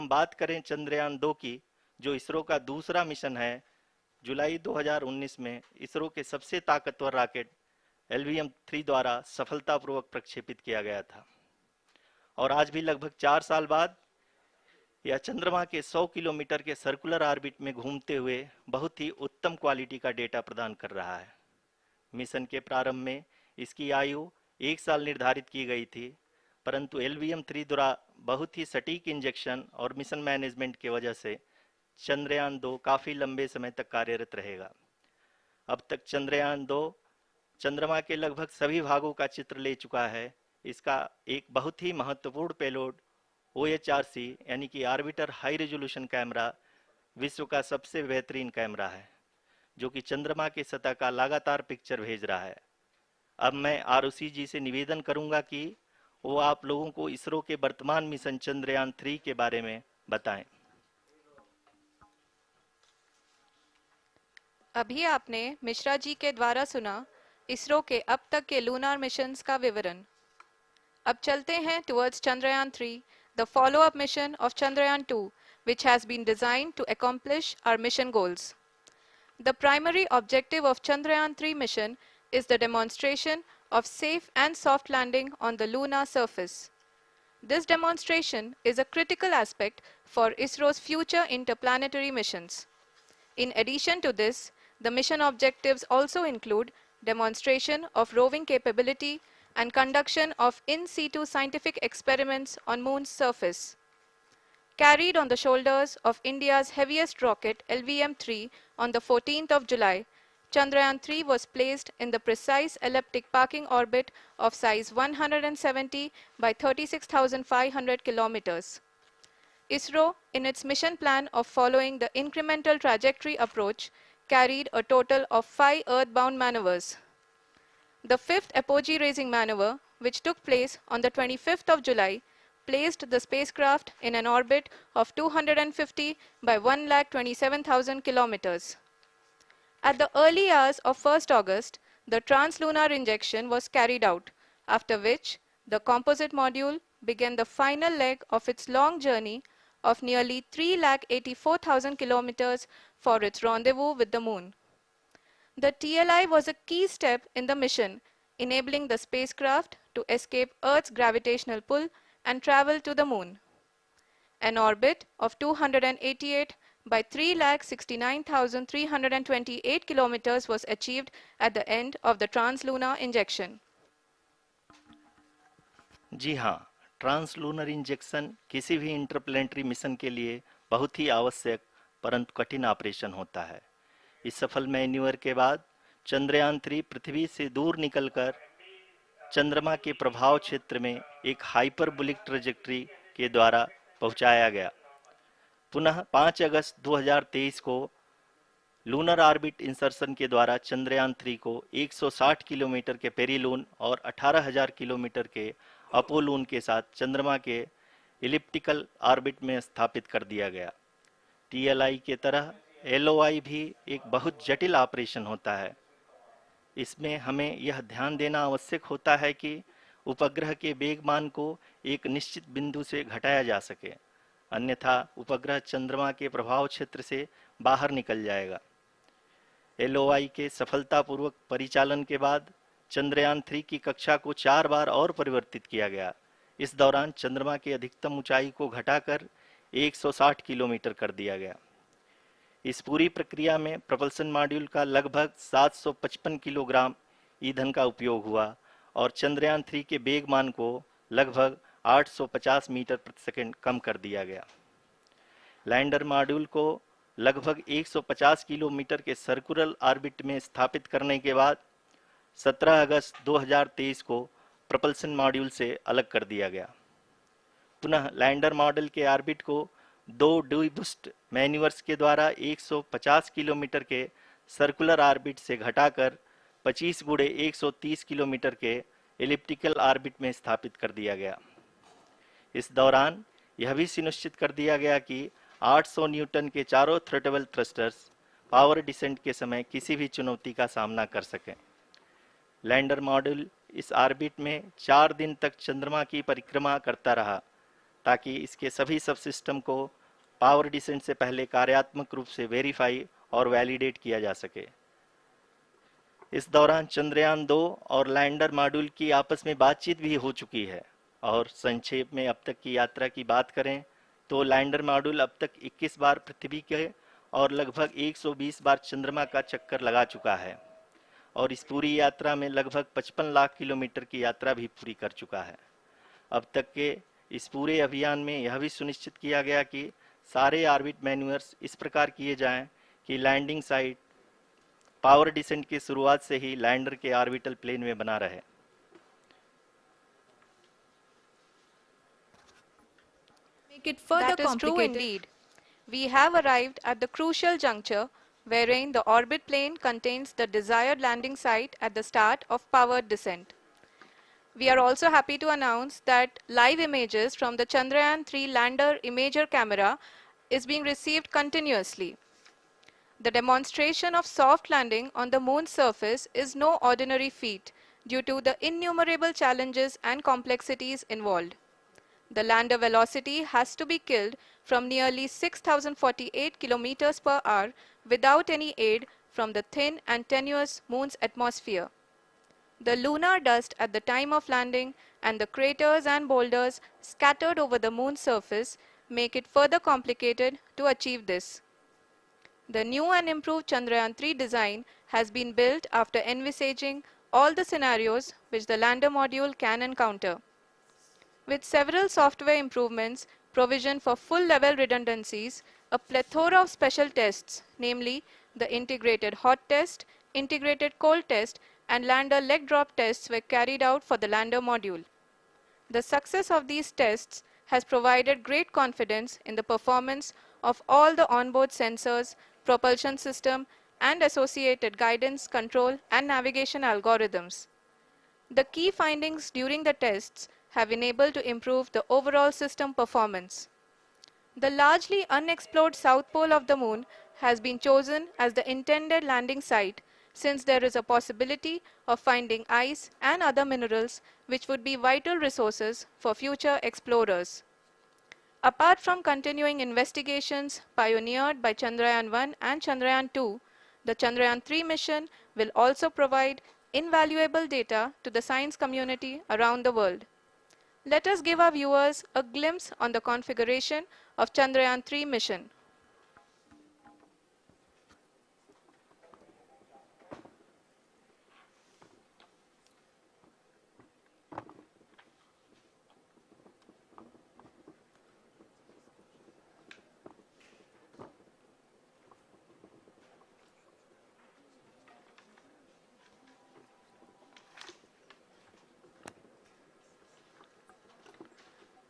हम बात करें चंद्रयान 2 की, जो इसरो का दूसरा मिशन है, जुलाई 2019 में इसरो के सबसे ताकतवर रॉकेट LVM-3 द्वारा सफलतापूर्वक प्रक्षेपित किया गया था। और आज भी लगभग 4 साल बाद यह चंद्रमा के 100 किलोमीटर के सर्कुलर ऑर्बिट में घूमते हुए बहुत ही उत्तम क्वालिटी का डेटा प्रदान कर रहा है। मिशन के प्रारंभ में इसकी आयु 1 साल निर्धारित की गई थी, परंतु LVM-3 द्वारा बहुत ही सटीक इंजेक्शन और मिशन मैनेजमेंट की वजह से चंद्रयान 2 काफ़ी लंबे समय तक कार्यरत रहेगा। अब तक चंद्रयान 2 चंद्रमा के लगभग सभी भागों का चित्र ले चुका है। इसका एक बहुत ही महत्वपूर्ण पेलोड OHRC यानी कि ऑर्बिटर हाई रेजोल्यूशन कैमरा विश्व का सबसे बेहतरीन कैमरा है, जो कि चंद्रमा की सतह का लगातार पिक्चर भेज रहा है। अब मैं ROC जी से निवेदन करूंगा कि वो आप लोगों को इसरो के वर्तमान मिशन चंद्रयान 3 के बारे में बताएं। अभी आपने मिश्रा जी के द्वारा सुना इसरो के अब तक के लूनार मिशंस का विवरण। अब चलते हैं towards Chandrayaan 3, the follow-up mission of Chandrayaan 2, which has been designed to accomplish our mission goals. The primary objective of Chandrayaan 3 mission is the demonstration of safe and soft landing on the lunar surface. This demonstration is a critical aspect for ISRO's future interplanetary missions. In addition to this, the mission objectives also include demonstration of roving capability and conduction of in situ scientific experiments on Moon's surface. Carried on the shoulders of India's heaviest rocket LVM-3 on the 14th of July, Chandrayaan-3 was placed in the precise elliptic parking orbit of size 170 by 36,500 kilometers. ISRO, in its mission plan of following the incremental trajectory approach, carried a total of 5 earthbound maneuvers. The fifth apogee-raising maneuver, which took place on the 25th of July, placed the spacecraft in an orbit of 250 by 1,27,000 kilometers. At the early hours of 1st August, the translunar injection was carried out, after which the composite module began the final leg of its long journey of nearly 3,84,000 kilometers for its rendezvous with the Moon. The TLI was a key step in the mission, enabling the spacecraft to escape Earth's gravitational pull and travel to the Moon. An orbit of 288 by 3,69,328 kilometers was achieved at the end of the translunar injection. जी हाँ, translunar injection किसी भी interplanetary mission के लिए बहुत ही आवश्यक परंतु कठिन operation होता है। इस सफल मैन्यूवर के बाद चंद्रयान 3 पृथ्वी से दूर निकलकर चंद्रमा के प्रभाव क्षेत्र में एक हाइपरबोलिक ट्रेजेक्ट्री के द्वारा पहुंचाया गया। पुनः 5 अगस्त 2023 को लूनर ऑर्बिट इंसर्शन के द्वारा चंद्रयान 3 को 160 किलोमीटर के पेरीलून और 18,000 किलोमीटर के अपोलून के साथ चंद्रमा के इलिप्टिकल ऑर्बिट में स्थापित कर दिया गया। TLI के तरह LOI भी एक बहुत जटिल ऑपरेशन होता है। इसमें हमें यह ध्यान देना आवश्यक होता है कि उपग्रह के वेगमान को एक निश्चित बिंदु से घटाया जा सके, अन्यथा उपग्रह चंद्रमा के प्रभाव क्षेत्र से बाहर निकल जाएगा। LOI के सफलतापूर्वक परिचालन के बाद चंद्रयान 3 की कक्षा को 4 बार और परिवर्तित किया गया। इस दौरान चंद्रमा की अधिकतम ऊंचाई को घटाकर 160 किलोमीटर कर दिया गया। इस पूरी प्रक्रिया में प्रपल्सन मॉड्यूल का लगभग 755 किलोग्राम ईंधन का उपयोग हुआ और चंद्रयान 3 के वेगमान को लगभग 850 मीटर प्रति सेकंड कम कर दिया गया। लैंडर मॉड्यूल को लगभग 150 किलोमीटर के सर्कुलर ऑर्बिट में स्थापित करने के बाद 17 अगस्त 2023 को प्रपल्सन मॉड्यूल से अलग कर दिया गया। पुनः लैंडर मॉडल के ऑर्बिट को 2 डीबूस्ट मैन्यूवर्स के द्वारा 150 किलोमीटर के सर्कुलर ऑर्बिट से घटाकर 25 गुणे 130 किलोमीटर के एलिप्टिकल ऑर्बिट में स्थापित कर दिया गया। इस दौरान यह भी सुनिश्चित कर दिया गया कि 800 न्यूटन के चारों थ्रोटेबल थ्रस्टर्स पावर डिसेंट के समय किसी भी चुनौती का सामना कर सकें। लैंडर मॉड्यूल इस ऑर्बिट में 4 दिन तक चंद्रमा की परिक्रमा करता रहा, ताकि इसके सभी सब सिस्टम को पावर डिसेंट से पहले कार्यात्मक रूप से वेरीफाई और वैलिडेट किया जा सके। इस दौरान चंद्रयान 2 और लैंडर मॉड्यूल की आपस में बातचीत भी हो चुकी है। और संक्षेप में अब तक की यात्रा की बात करें तो लैंडर मॉड्यूल अब तक 21 बार पृथ्वी के और लगभग 120 बार चंद्रमा का चक्कर लगा चुका है और इस पूरी यात्रा में लगभग 55 लाख किलोमीटर की यात्रा भी पूरी कर चुका है। अब तक के इस पूरे अभियान में यह भी सुनिश्चित किया गया कि सारे ऑर्बिट मैन्यूअर्स इस प्रकार किए जाएं कि लैंडिंग साइट पावर डिसेंट की शुरुआत से ही लैंडर के ऑर्बिटल प्लेन में बना रहे। Make it further That is true complicated. indeed. We have arrived at the crucial juncture wherein the orbit plane contains the desired landing site at the start of powered descent. We are also happy to announce that live images from the Chandrayaan3 lander imager camera is being received continuously. The demonstration of soft landing on the moon's surface is no ordinary feat due to the innumerable challenges and complexities involved. The lander velocity has to be killed from nearly 6,048 kilometers per hour without any aid from the thin and tenuous moon's atmosphere. The lunar dust at the time of landing and the craters and boulders scattered over the moon's surface make it further complicated to achieve this. The new and improved Chandrayaan3 design has been built after envisaging all the scenarios which the lander module can encounter. With several software improvements, provision for full-level redundancies, a plethora of special tests, namely the integrated hot test, integrated cold test, and lander leg drop tests were carried out for the lander module. The success of these tests has provided great confidence in the performance of all the onboard sensors, propulsion system, and associated guidance, control, and navigation algorithms. The key findings during the tests have enabled to improve the overall system performance. The largely unexplored south pole of the moon has been chosen as the intended landing site since there is a possibility of finding ice and other minerals which would be vital resources for future explorers. Apart from continuing investigations pioneered by Chandrayaan 1 and Chandrayaan 2, the Chandrayaan 3 mission will also provide invaluable data to the science community around the world. Let us give our viewers a glimpse on the configuration of Chandrayaan 3 mission.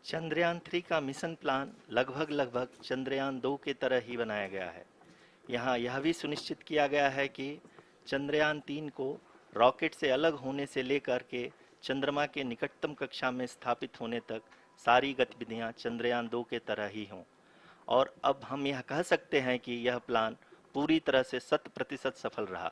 Chandrayaan 3 का mission plan लगभग चंद्रयान 2 के तरह ही बनाया गया है। यहाँ यह भी सुनिश्चित किया गया है कि चंद्रयान 3 को रॉकेट से अलग होने से लेकर के चंद्रमा के निकटतम कक्षा में स्थापित होने तक सारी गतिविधियाँ चंद्रयान 2 के तरह ही हों। और अब हम यह कह सकते हैं कि यह प्लान पूरी तरह से 100% सफल रहा।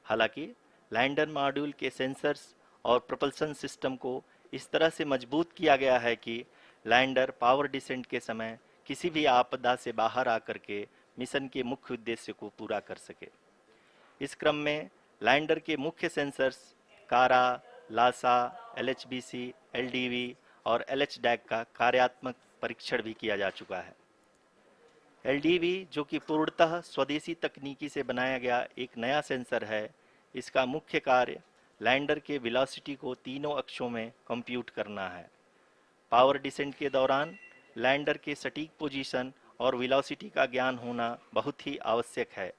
हालांकि लैंडर मॉड्यूल के सेंसर्स और propulsion सिस्टम को इस तरह से मजबूत किया गया है कि लैंडर पावर डिसेंट के समय किसी भी आपदा से बाहर आकर के मिशन के मुख्य उद्देश्य को पूरा कर सके। इस क्रम में लैंडर के मुख्य सेंसर्स कारा, लासा, LHBC, LDV और LHDAC का कार्यात्मक परीक्षण भी किया जा चुका है। LDV जो कि पूर्णतः स्वदेशी तकनीकी से बनाया गया एक नया सेंसर है, इसका मुख्य कार्य लैंडर के वेलोसिटी को तीनों अक्षों में कंप्यूट करना है। पावर डिसेंट के दौरान लैंडर के सटीक पोजीशन और वेलोसिटी का ज्ञान होना बहुत ही आवश्यक है।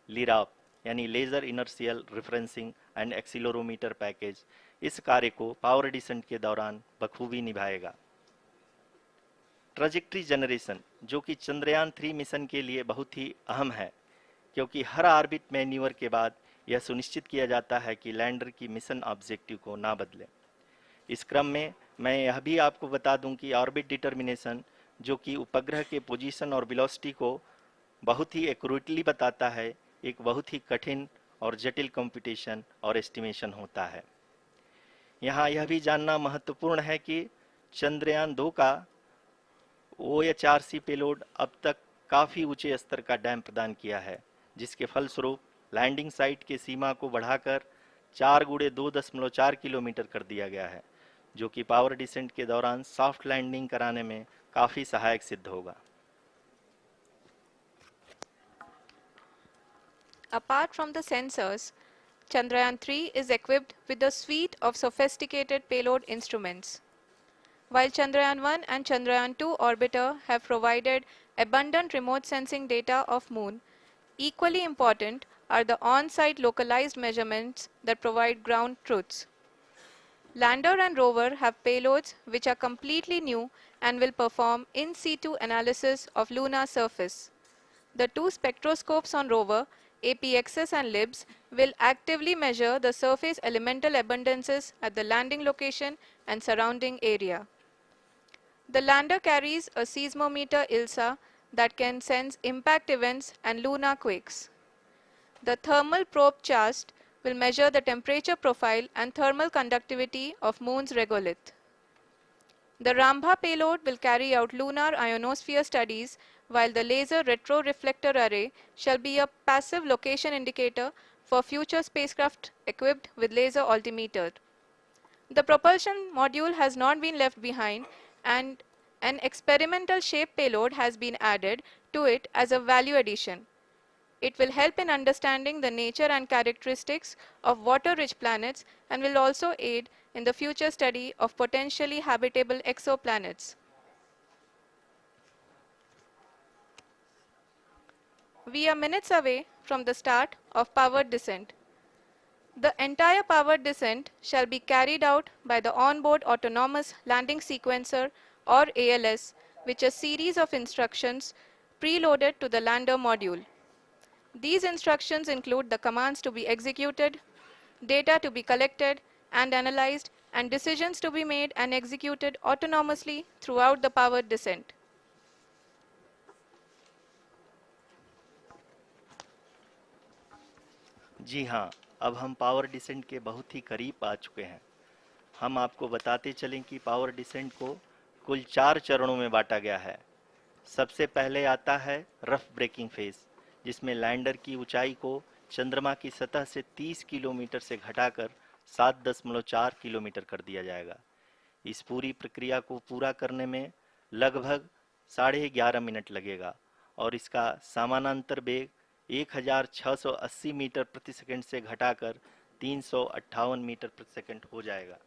लिराप यानी laser inertial referencing and accelerometer package इस कार्य को पावर डिसेंट के दौरान बखूबी निभाएगा। ट्रैजेक्टरी जनरेशन जो कि चंद्रयान 3 मिशन के लिए बहुत ही अहम है, क्योंकि हर ऑर्बिट मैन्यूवर के बाद यह सुनिश्चित किया जाता है कि लैंडर की मिशन ऑब्जेक्टिव को ना बदले। इस क्रम में मैं यह भी आपको बता दूं कि ऑर्बिट डिटर्मिनेशन जो कि उपग्रह के पोजीशन और वेलोसिटी को बहुत ही एक्यूरेटली बताता है, एक बहुत ही कठिन और जटिल कंप्यूटेशन और एस्टिमेशन होता है। यहाँ यह भी जानना महत्वपूर्ण है कि चंद्रयान 2 का OHRC पेलोड अब तक काफ़ी ऊंचे स्तर का डैम प्रदान किया है, जिसके फलस्वरूप लैंडिंग साइट की सीमा को बढ़ाकर 4 × 2.4 किलोमीटर कर दिया गया है, जो कि पावर डिसेंट के दौरान सॉफ्ट लैंडिंग कराने में काफ़ी सहायक सिद्ध होगा। Apart from the sensors, Chandrayaan 3 is equipped with a suite of sophisticated payload instruments. While Chandrayaan 1 and Chandrayaan 2 orbiter have provided abundant remote sensing data of Moon, equally important are the on-site localized measurements that provide ground truths. Lander and rover have payloads which are completely new and will perform in situ analysis of lunar surface. The two spectroscopes on rover, APXS and LIBS, will actively measure the surface elemental abundances at the landing location and surrounding area. The lander carries a seismometer ILSA that can sense impact events and lunar quakes. The thermal probe CHAST will measure the temperature profile and thermal conductivity of Moon's regolith. The Rambha payload will carry out lunar ionosphere studies, while the laser retroreflector array shall be a passive location indicator for future spacecraft equipped with laser altimeter. The propulsion module has not been left behind, and an experimental shape payload has been added to it as a value addition. It will help in understanding the nature and characteristics of water-rich planets and will also aid in the future study of potentially habitable exoplanets. We are minutes away from the start of powered descent. The entire powered descent shall be carried out by the onboard autonomous landing sequencer or ALS, which is a series of instructions preloaded to the lander module. These instructions include the commands to be executed, data to be collected and analyzed, and decisions to be made and executed autonomously throughout the powered descent. जी हाँ, अब हम power descent के बहुत ही करीब आ चुके हैं। हम आपको बताते चलें कि पावर डिसेंट को कुल 4 चरणों में बांटा गया है। सबसे पहले आता है रफ ब्रेकिंग फेज, जिसमें लैंडर की ऊंचाई को चंद्रमा की सतह से 30 किलोमीटर से घटाकर 7.4 किलोमीटर कर दिया जाएगा। इस पूरी प्रक्रिया को पूरा करने में लगभग 11.5 मिनट लगेगा और इसका समानांतर वेग 1680 मीटर प्रति सेकंड से घटाकर 358 मीटर प्रति सेकंड हो जाएगा।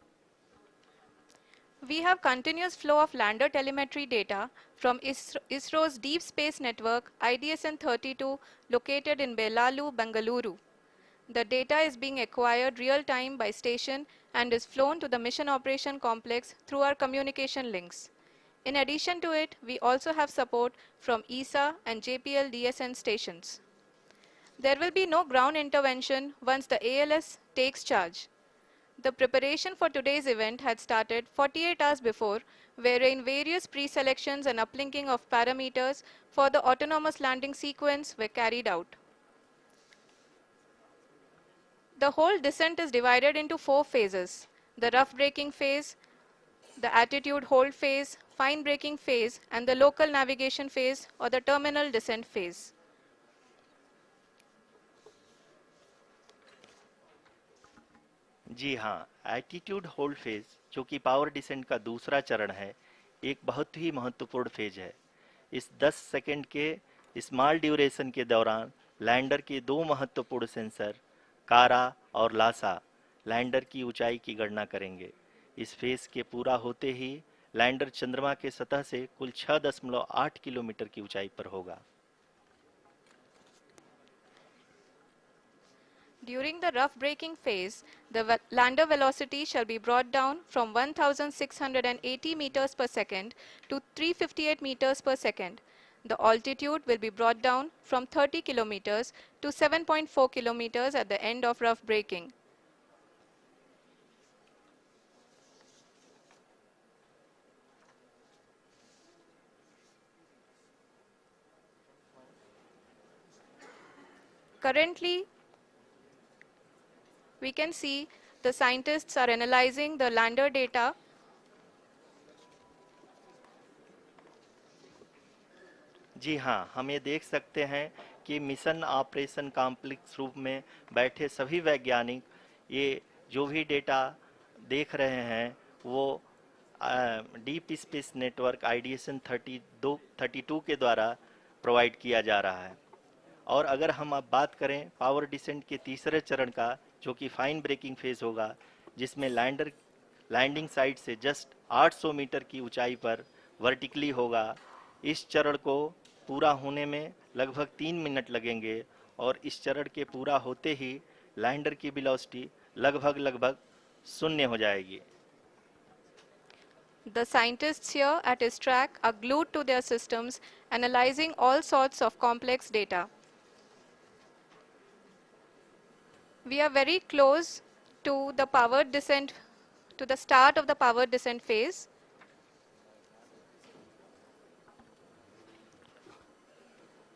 We have continuous flow of lander telemetry data from ISRO's Deep Space Network IDSN-32 located in Belalu, Bengaluru. The data is being acquired real-time by station and is flown to the Mission Operation Complex through our communication links. In addition to it, we also have support from ESA and JPL DSN stations. There will be no ground intervention once the ALS takes charge. The preparation for today's event had started 48 hours before, wherein various pre-selections and uplinking of parameters for the autonomous landing sequence were carried out. The whole descent is divided into 4 phases: the rough braking phase, the attitude hold phase, fine braking phase, and the local navigation phase or the terminal descent phase. जी हाँ, attitude hold phase, जो कि power descent का दूसरा चरण है, एक बहुत ही महत्वपूर्ण फेज है। इस 10 सेकंड के स्मॉल ड्यूरेशन के दौरान लैंडर के 2 महत्वपूर्ण सेंसर कारा और लासा लैंडर की ऊंचाई की गणना करेंगे। इस फेज के पूरा होते ही लैंडर चंद्रमा के सतह से कुल 6.8 किलोमीटर की ऊंचाई पर होगा। During the rough braking phase, the lander velocity shall be brought down from 1680 meters per second to 358 meters per second. The altitude will be brought down from 30 kilometers to 7.4 kilometers at the end of rough braking. Currently, we can see the scientists are analyzing the lander data. जी हाँ, हम ये देख सकते हैं कि mission operation complex रूप में बैठे सभी वैज्ञानिक ये जो भी डेटा देख रहे हैं वो डीप स्पेस नेटवर्क आईडीएसन 32 के द्वारा प्रोवाइड किया जा रहा है। और अगर हम अब बात करें पावर डिसेंट के तीसरे चरण का, जो कि फाइन ब्रेकिंग फेज होगा, जिसमें लैंडर लैंडिंग साइट से जस्ट 800 मीटर की ऊंचाई पर वर्टिकली होगा। इस चरण को पूरा होने में लगभग 3 मिनट लगेंगे और इस चरण के पूरा होते ही लैंडर की वेलोसिटी लगभग लगभग शून्य हो जाएगी। The scientists here at ISTRAC are glued to their systems, analyzing all sorts of complex data. We are very close to the power descent, to the start of the power descent phase.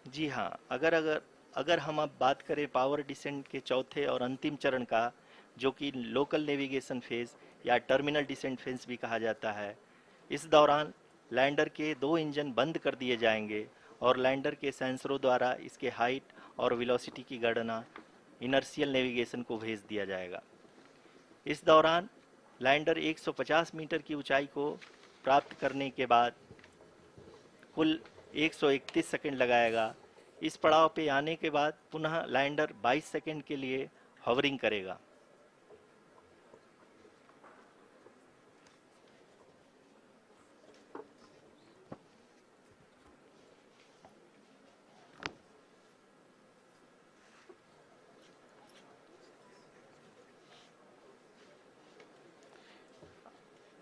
जी हाँ, अगर अगर अगर हम अब बात करें power descent के चौथे और अंतिम चरण का, जो कि लोकल नेविगेशन फेज या टर्मिनल डिसेंट फेज भी कहा जाता है, इस दौरान लैंडर के दो इंजन बंद कर दिए जाएंगे और लैंडर के सेंसरों द्वारा इसके हाइट और वेलोसिटी की गणना इनर्शियल नेविगेशन को भेज दिया जाएगा। इस दौरान लैंडर 150 मीटर की ऊंचाई को प्राप्त करने के बाद कुल 131 सेकंड लगाएगा। इस पड़ाव पे आने के बाद पुनः लैंडर 22 सेकंड के लिए हवरिंग करेगा।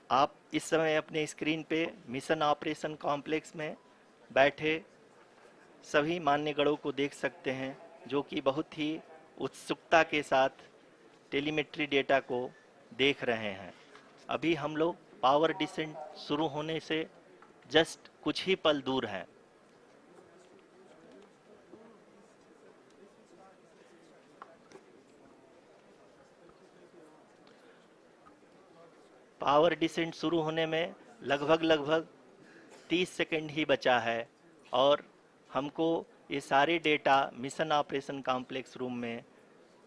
आप इस समय अपने स्क्रीन पे मिशन ऑपरेशन कॉम्प्लेक्स में बैठे सभी मान्यगणों को देख सकते हैं, जो कि बहुत ही उत्सुकता के साथ टेलीमेट्री डेटा को देख रहे हैं। अभी हम लोग पावर डिसेंट शुरू होने से जस्ट कुछ ही पल दूर हैं। पावर डिसेंट शुरू होने में लगभग लगभग 30 सेकंड ही बचा है और हमको ये सारे data mission operation complex room में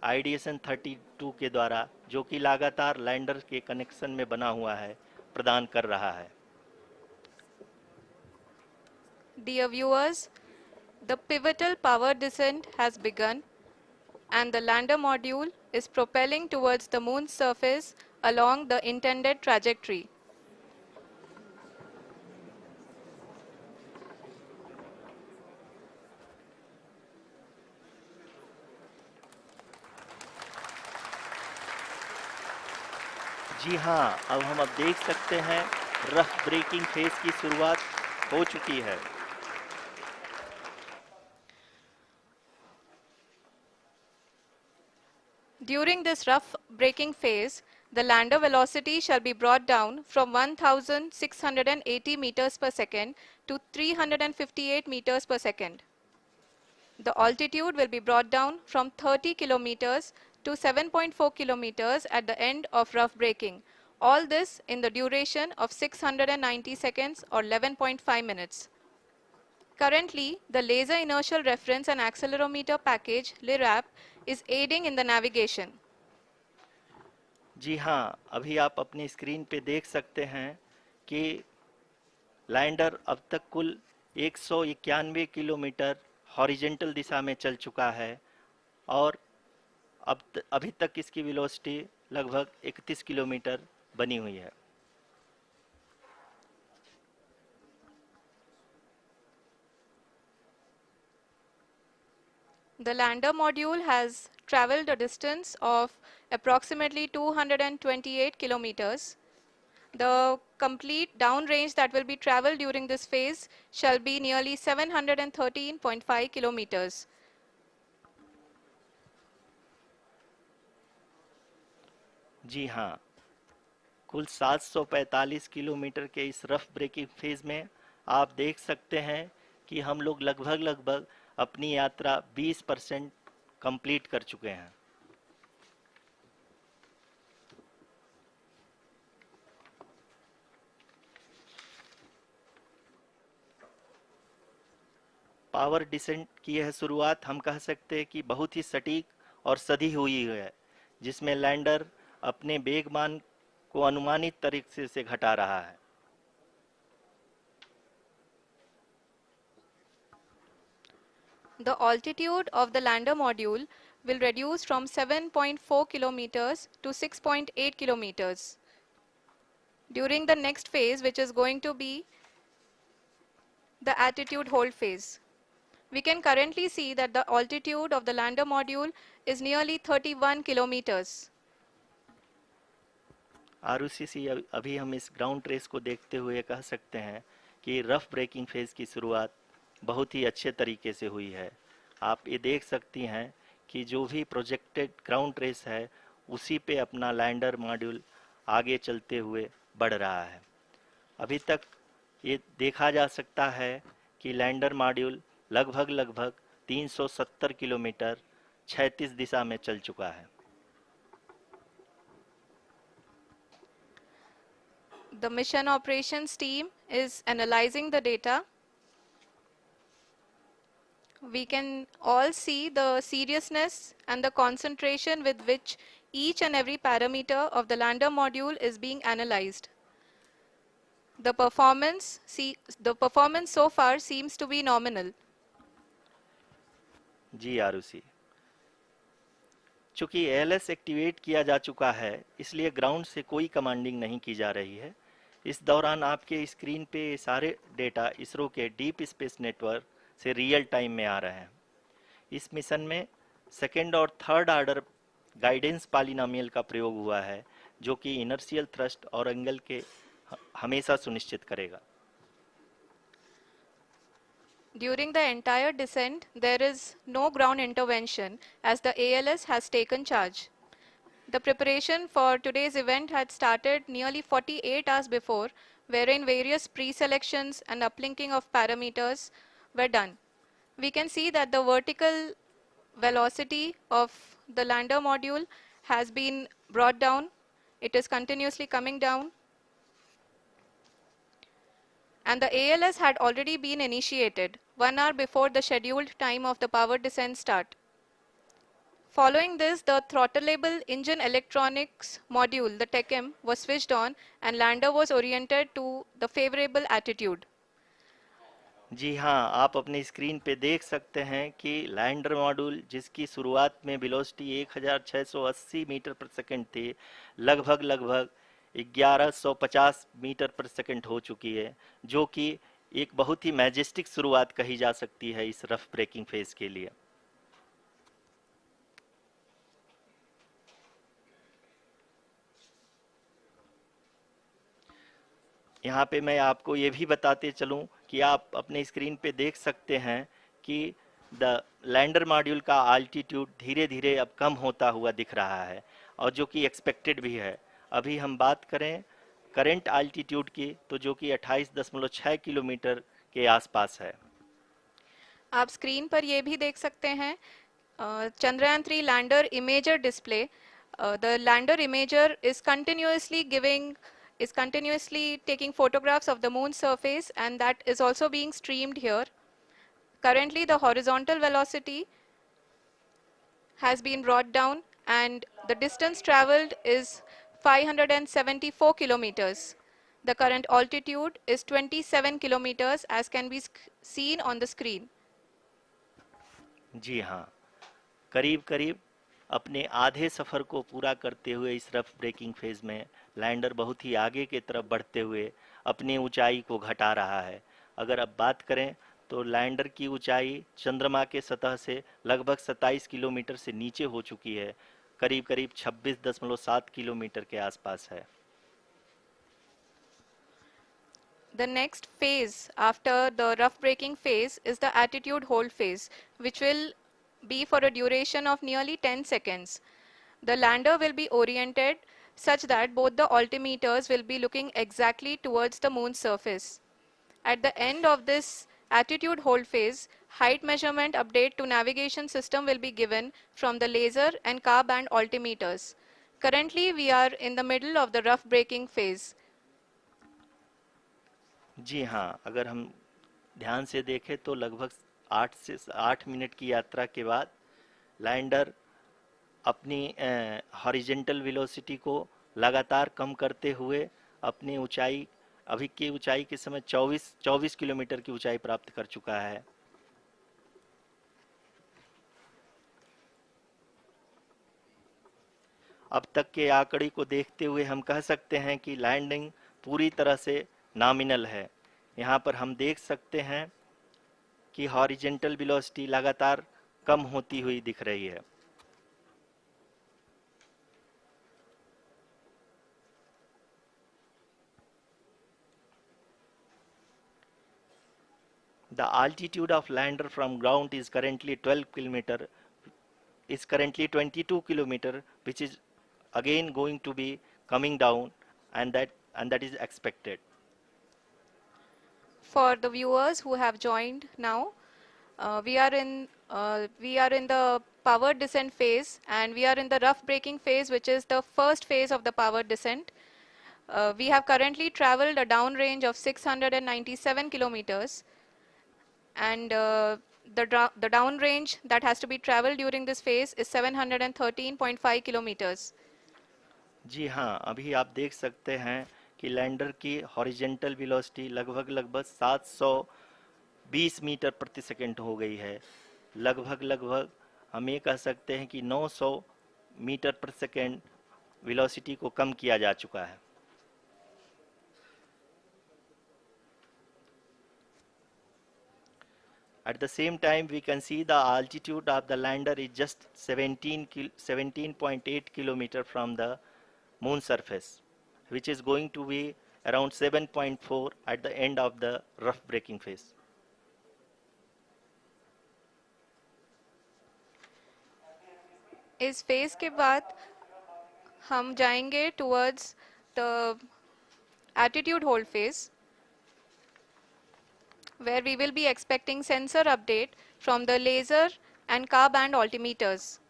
आईडीएसन 32 के द्वारा, जो कि लगातार लैंडर के कनेक्शन में बना हुआ है, प्रदान कर रहा है। Dear viewers, the pivotal power descent has begun and the lander module is propelling towards the moon's surface along the intended trajectory. जी हाँ, अब देख सकते हैं रफ ब्रेकिंग फेज की शुरुआत हो चुकी है। During this rough braking phase, the lander velocity shall be brought down from 1680 meters per second to 358 meters per second. The altitude will be brought down from 30 kilometers to 7.4 kilometers at the end of rough braking. All this in the duration of 690 seconds or 11.5 minutes. Currently, the Laser Inertial Reference and Accelerometer package (LIRAP) is aiding in the navigation. जी हाँ, अभी आप अपनी screen पे देख सकते हैं कि lander अब तक कुल 191 किलोमीटर हॉरिजेंटल दिशा में चल चुका है और अभी तक इसकी वेलोसिटी लगभग 31 किलोमीटर बनी हुई है। The lander module has traveled a distance of approximately 228 kilometers. The complete downrange that will be traveled during this phase shall be nearly 713.5 kilometers. जी हाँ, कुल 745 किलोमीटर के इस रफ ब्रेकिंग फेज में आप देख सकते हैं कि हम लोग लगभग लगभग अपनी यात्रा 20% कंप्लीट कर चुके हैं। पावर डिसेंट की यह शुरुआत हम कह सकते हैं कि बहुत ही सटीक और सधी हुई है, जिसमें लैंडर अपने वेगमान को अनुमानित तरीके से घटा रहा है। The altitude of the lander module will reduce from 7.4 kilometers to 6.8 kilometers during the next phase, which is going to be the attitude hold phase. We can currently see that the altitude of the lander module is nearly 31 kilometers. Arushi, अभी हम इस ground trace को देखते हुए कह सकते हैं कि रफ ब्रेकिंग फेज की शुरुआत बहुत ही अच्छे तरीके से हुई है। आप ये देख सकती हैं कि जो भी प्रोजेक्टेड ग्राउंड ट्रेस है उसी पे अपना लैंडर मॉड्यूल आगे चलते हुए बढ़ रहा है। अभी तक ये देखा जा सकता है कि लैंडर मॉड्यूल लगभग 370 किलोमीटर क्षैतिज दिशा में चल चुका है। The mission operations team is analyzing the data. We can all see the seriousness and the concentration with which each and every parameter of the lander module is being analyzed. The performance so far seems to be nominal. जी आरुषि, चूंकि ALS activate किया जा चुका है इसलिए ground से कोई commanding नहीं की जा रही है। इस दौरान आपके स्क्रीन पे सारे डेटा इसरो के डीप स्पेस नेटवर्क से रियल टाइम में आ रहे हैं। इस मिशन में सेकेंड और थर्ड ऑर्डर गाइडेंस पॉलिनोमियल का प्रयोग हुआ है, जो कि इनर्शियल थ्रस्ट और एंगल के हमेशा सुनिश्चित करेगा। During the entire descent, there is no ground intervention as the ALS has taken charge. The preparation for today's event had started nearly 48 hours before, wherein various pre-selections and uplinking of parameters were done. We can see that the vertical velocity of the lander module has been brought down. It is continuously coming down. And the ALS had already been initiated 1 hour before the scheduled time of the power descent start. Following this, the throttleable engine electronics module, the TECM, was switched on and lander was oriented to the favorable attitude. जी हाँ, आप अपने screen पे देख सकते हैं कि lander module जिसकी शुरुआत में वेलोसिटी 1680 मीटर पर सेकंड थी, लगभग 1150 मीटर पर सेकंड हो चुकी है, जो कि एक बहुत ही मैजेस्टिक शुरुआत कही जा सकती है इस रफ ब्रेकिंग फेज के लिए। यहाँ पे मैं आपको ये भी बताते चलूँ कि आप अपने स्क्रीन पे देख सकते हैं कि द लैंडर मॉड्यूल का आल्टीट्यूड धीरे धीरे अब कम होता हुआ दिख रहा है, और जो कि एक्सपेक्टेड भी है। अभी हम बात करें करंट आल्टीट्यूड की, तो जो कि 28.6 किलोमीटर के आसपास है। आप स्क्रीन पर ये भी देख सकते हैं Chandrayaan 3 lander imager display. The lander imager is continuously taking photographs of the moon's surface, and that is also being streamed here. Currently the horizontal velocity has been brought down and the distance traveled is 574 kilometers. The current altitude is 27 kilometers as can be seen on the screen. जी हाँ, करीब अपने आधे सफ़र को पूरा करते हुए इस rough breaking phase में लैंडर बहुत ही आगे की तरफ बढ़ते हुए अपनी ऊंचाई को घटा रहा है। अगर अब बात करें तो लैंडर की ऊंचाई चंद्रमा के सतह से लगभग 27 किलोमीटर से नीचे हो चुकी है, करीब 26.7 किलोमीटर के आसपास है। The next phase after the rough braking phase is the attitude hold phase, which will be for a duration of nearly 10 seconds. The lander will be oriented such that both the altimeters will be looking exactly towards the moon's surface. At the end of this attitude hold phase, height measurement update to navigation system will be given from the laser and car band altimeters. Currently, we are in the middle of the rough braking phase. जी हाँ, अगर हम ध्यान से देखें तो लगभग 8 minute की यात्रा के बाद लैंडर अपनी हॉरिजेंटल वेलोसिटी को लगातार कम करते हुए अपनी ऊंचाई, अभी की ऊंचाई के समय 24 किलोमीटर की ऊंचाई प्राप्त कर चुका है। अब तक के आंकड़े को देखते हुए हम कह सकते हैं कि लैंडिंग पूरी तरह से नॉमिनल है। यहाँ पर हम देख सकते हैं कि हॉरिजेंटल वेलोसिटी लगातार कम होती हुई दिख रही है। The altitude of lander from ground is currently 12 kilometer, is currently 22 kilometer, which is again going to be coming down, and that is expected. For the viewers who have joined now, we are in the power descent phase, and we are in the rough braking phase, which is the first phase of the power descent. We have currently traveled a downrange of 697 kilometers, and the downrange that has to be traveled during this phase is 713.5 kilometers. जी हाँ, अभी आप देख सकते हैं कि lander की horizontal velocity लगभग 720 metre प्रति सेकंड हो गई है। लगभग हम ये कह सकते हैं कि 900 मीटर प्रति सेकंड वेलोसिटी को कम किया जा चुका है। At the same time, we can see the altitude of the lander is just 17.8 kilometer from the moon surface, which is going to be around 7.4 at the end of the rough braking phase. इस phase के बाद हम जाएंगे towards the attitude hold phase, where we will be expecting sensor update from the laser and car band altimeters.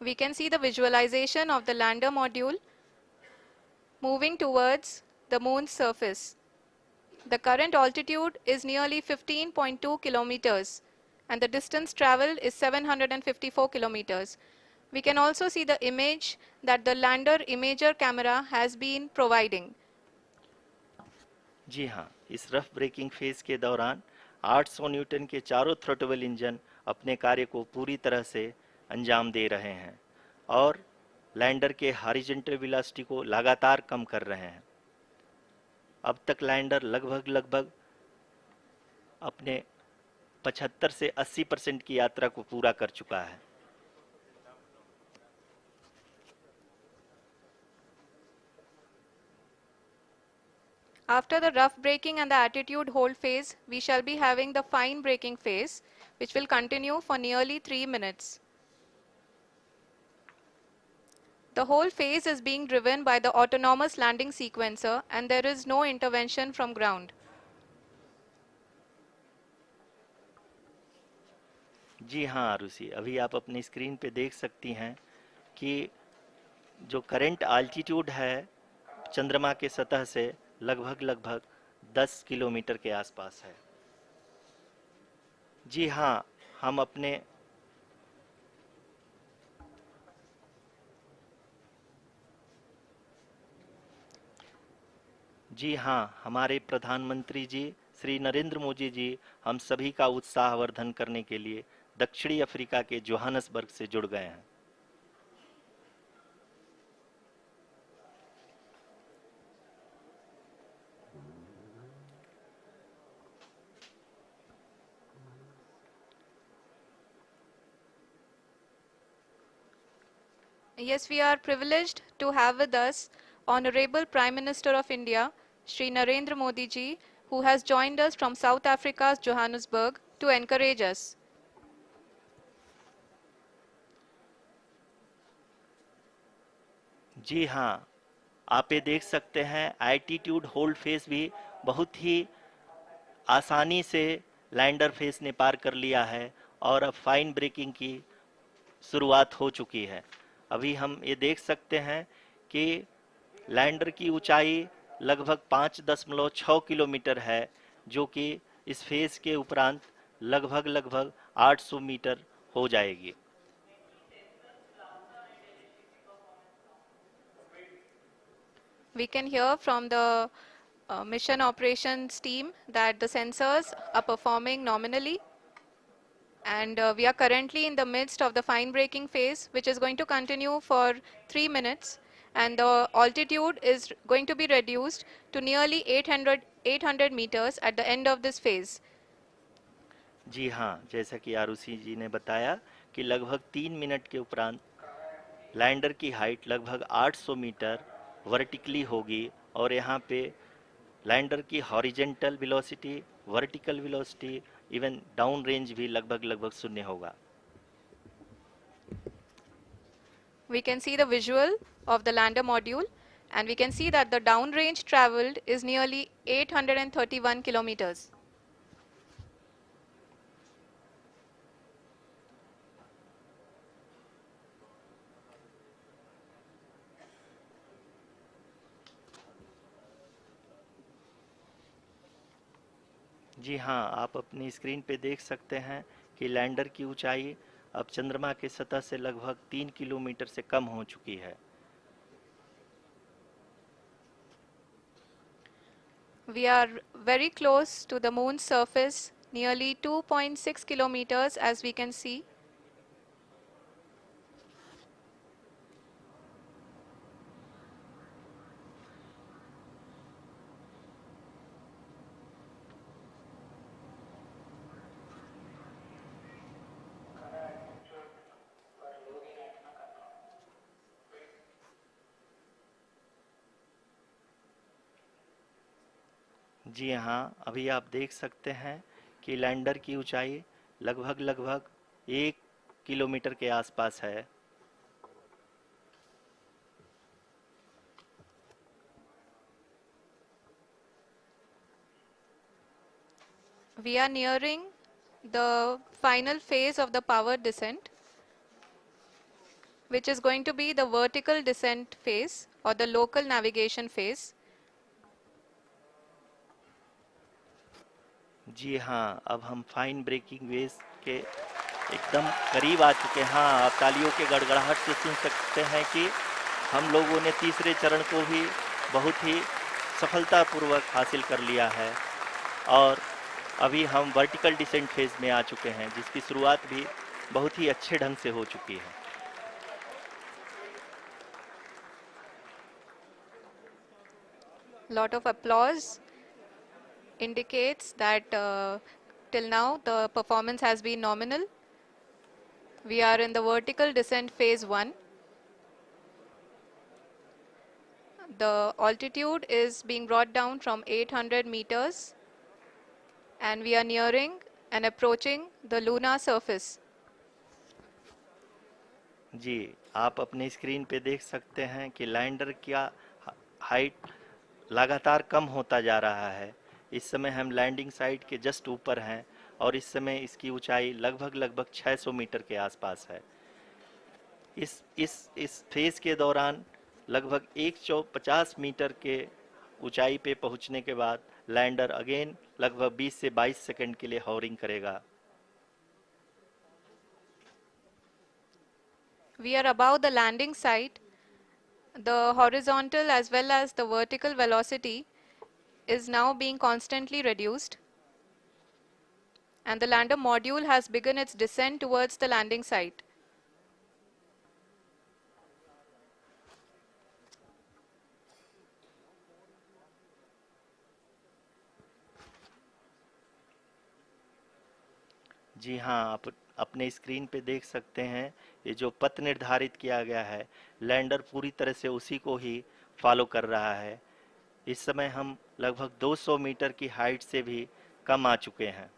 We can see the visualization of the lander module moving towards the moon's surface. The current altitude is nearly 15.2 kilometers, and the distance traveled is 754 kilometers. We can also see the image that the lander imager camera has been providing. जी हाँ, इस rough breaking phase के दौरान 800 Newton के चारों throttle engine अपने कार्य को पूरी तरह से अंजाम दे रहे हैं और लैंडर के हॉरिजॉन्टल वेलोसिटी को लगातार कम कर रहे हैं। अब तक लैंडर लगभग अपने 75 से 80% की यात्रा को पूरा कर चुका है। After the rough braking and the attitude hold phase, we shall be having the fine braking phase, which will continue for nearly 3 minutes. The whole phase is being driven by the autonomous landing sequencer, and there is no intervention from ground. जी हाँ आरुषि, अभी आप अपनी screen पे देख सकती हैं कि जो करंट आल्टीट्यूड है चंद्रमा के सतह से लगभग 10 किलोमीटर के आसपास है। जी हाँ, हम अपने जी हाँ, हमारे प्रधानमंत्री जी श्री नरेंद्र मोदी जी हम सभी का उत्साहवर्धन करने के लिए दक्षिणी अफ्रीका के जोहानसबर्ग से जुड़ गए हैं। Yes, we are privileged to have with us Honorable Prime Minister of India, Shri Narendra Modi ji, who has joined us from South Africa's Johannesburg to encourage us. जी हाँ, आप ये देख सकते हैं एल्टीट्यूड होल्ड फेस भी बहुत ही आसानी से लैंडर फेस ने पार कर लिया है और अब फाइन ब्रेकिंग की शुरुआत हो चुकी है। अभी हम ये देख सकते हैं कि लैंडर की ऊंचाई लगभग 5.6 किलोमीटर है, जो कि इस फेज के उपरांत लगभग लगभग 800 मीटर हो जाएगी। We can hear from the mission operations team that the sensors are performing nominally, and we are currently in the midst of the fine braking phase, which is going to continue for 3 minutes, and the altitude is going to be reduced to nearly 800 meters at the end of this phase. जी हाँ, जैसा कि आरुषि जी ने बताया कि लगभग 3 minute के उपरांत lander की हाइट लगभग 800 मीटर वर्टिकली होगी, और यहाँ पे लैंडर की horizontal velocity, vertical velocity, even down range भी लगभग लगभग शून्य होगा। We can see the visual of the lander module, and we can see that the downrange traveled is nearly 831 kilometers. जी हाँ, आप अपनी स्क्रीन पे देख सकते हैं कि लैंडर की ऊंचाई अब चंद्रमा की सतह से लगभग 3 किलोमीटर से कम हो चुकी है। We are very close to the moon's surface, nearly 2.6 kilometers as we can see. जी हाँ, अभी आप देख सकते हैं कि लैंडर की ऊंचाई लगभग लगभग 1 किलोमीटर के आसपास है। We are nearing the final phase of the power descent, which is going to be the vertical descent phase or the local navigation phase. जी हाँ, अब हम फाइन ब्रेकिंग वेव के एकदम करीब आ चुके हैं। हाँ, आप तालियों के गड़गड़ाहट से सुन सकते हैं कि हम लोगों ने तीसरे चरण को भी बहुत ही सफलतापूर्वक हासिल कर लिया है, और अभी हम वर्टिकल डिसेंट फेज में आ चुके हैं, जिसकी शुरुआत भी बहुत ही अच्छे ढंग से हो चुकी है। Lot of applause indicates that till now the performance has been nominal. We are in the vertical descent phase 1. The altitude is being brought down from 800 meters, and we are nearing and approaching the lunar surface. जी, आप अपने screen पे देख सकते हैं कि lander का height लगातार कम होता जा रहा है। इस समय हम लैंडिंग साइट के जस्ट ऊपर हैं, और इस समय इसकी ऊंचाई लगभग लगभग 600 मीटर के आसपास है। इस फेज के दौरान लगभग 150 मीटर के ऊंचाई पे पहुंचने के बाद लैंडर अगेन लगभग 20 से 22 सेकंड के लिए हॉवरिंग करेगा। We are above the landing site. The horizontal as well as the vertical velocity is now being constantly reduced, and the lander module has begun its descent towards the landing site. जी हाँ, आप अपने screen पे देख सकते हैं, ये जो पथ निर्धारित किया गया है, लैंडर पूरी तरह से उसी को ही फॉलो कर रहा है। इस समय हम लगभग 200 मीटर की हाइट से भी कम आ चुके हैं।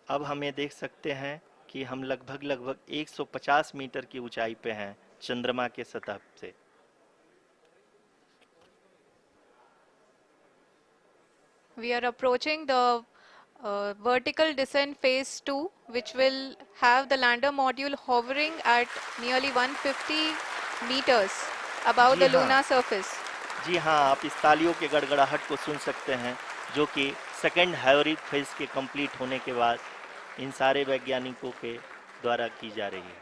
अब हमें देख सकते हैं कि हम लगभग लगभग 150 मीटर की ऊंचाई पे हैं चंद्रमा के सतह से। We are approaching the vertical descent phase 2, which will have the lander module hovering at nearly 150 meters above ji the हाँ, lunar surface. जी हाँ, आप इस तालियों के गड़गड़ाहट को सुन सकते हैं, जो कि सेकंड हाइब्रिड फेज के कंप्लीट होने के बाद इन सारे वैज्ञानिकों के द्वारा की जा रही है।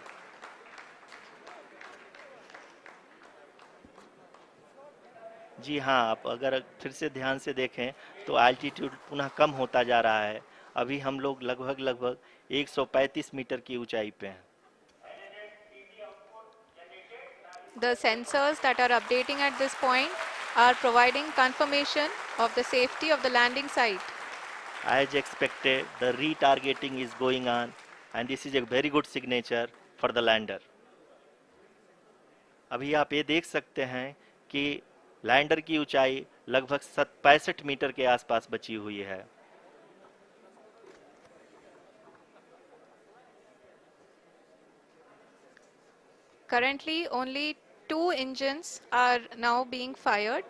जी हाँ, आप अगर फिर से ध्यान से देखें तो एल्टीट्यूड पुनः कम होता जा रहा है। अभी हम लोग लगभग 135 मीटर की ऊंचाई पे हैं। The sensors that are updating at this point are providing confirmation of the safety of the landing site. As expected, the retargeting is going on and this is a very good signature for the lander. अभी आप ये देख सकते हैं कि lander की ऊंचाई लगभग 65 मीटर के आसपास बची हुई है। Currently, only 2 engines are now being fired,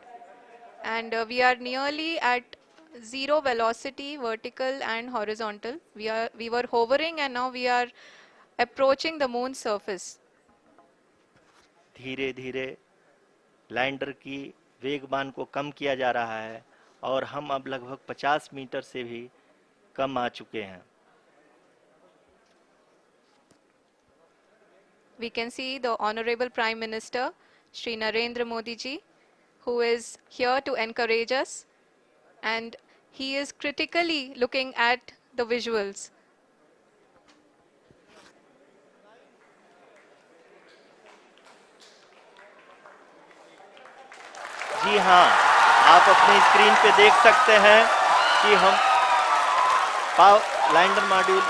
and we are nearly at zero velocity, vertical and horizontal. We were hovering, and now we are approaching the moon's surface. धीरे धीरे लैंडर की वेगमान को कम किया जा रहा है और हम अब लगभग 50 मीटर से भी कम आ चुके हैं। We can see the Honorable Prime Minister, Shri Narendra Modi ji, who is here to encourage us, and he is critically looking at the visuals. जी हाँ, आप अपने स्क्रीन पे देख सकते हैं कि हम lander module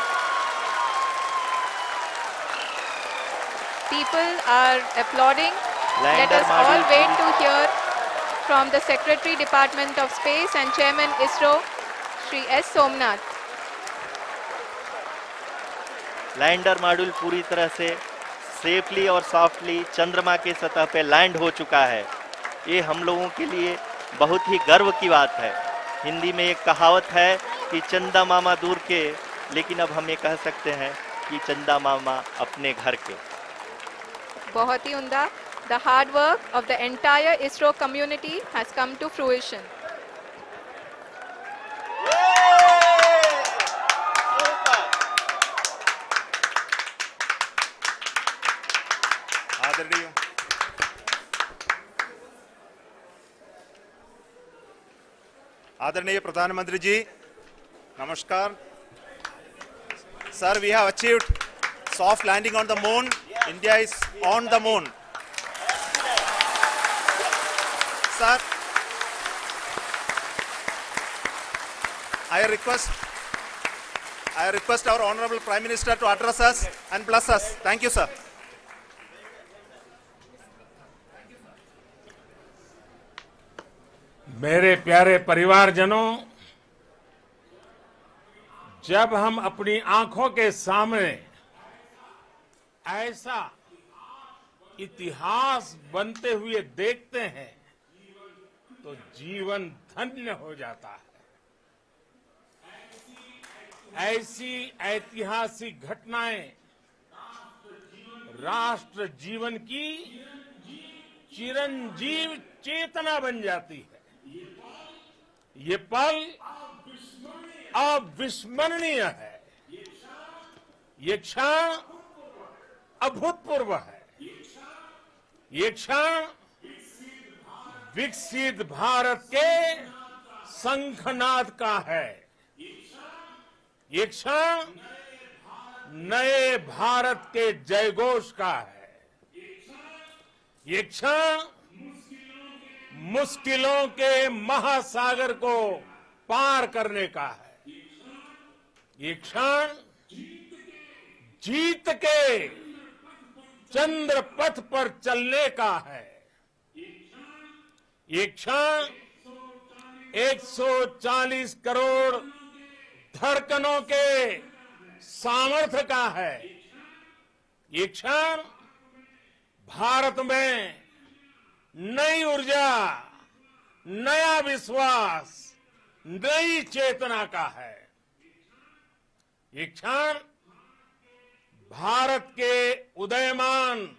People are applauding. Let lander us all module wait to hear from the Secretary Department of Space and Chairman ISRO, Shri S. Somnath. Lander module पूरी तरह से सेफली और सॉफ्टली चंद्रमा के सतह पे लैंड हो चुका है। ये हम लोगों के लिए बहुत ही गर्व की बात है। हिंदी में एक कहावत है कि चंदा मामा दूर के, लेकिन अब हम ये कह सकते हैं कि चंदा मामा अपने घर के। बहुत ही उम्दा. The hard work of the entire ISRO community has come to fruition. आदरणीय आदरणीय प्रधानमंत्री जी, नमस्कार. Sir, we have achieved soft landing on the moon. India is on the moon. Sir, I request our Honorable Prime Minister to address us and bless us. Thank you, sir. मेरे प्यारे परिवारजनों, जब हम अपनी आंखों के सामने ऐसा इतिहास बनते हुए देखते हैं तो जीवन धन्य हो जाता है। ऐसी ऐतिहासिक घटनाएं राष्ट्र जीवन की चिरंजीव चेतना बन जाती है। ये पल अविस्मरणीय है। ये क्षण अभूतपूर्व है। ये क्षण विकसित भारत के शंखनाद का है। ये क्षण नए भारत के जयघोष का है। ये क्षण मुश्किलों के महासागर को पार करने का है। ये क्षण जीत के चंद्र पथ पर चलने का है। ये क्षण 140 करोड़ धड़कनों के सामर्थ्य का है। ये क्षण भारत में नई ऊर्जा, नया विश्वास, नई चेतना का है। ये क्षण भारत के उदयमान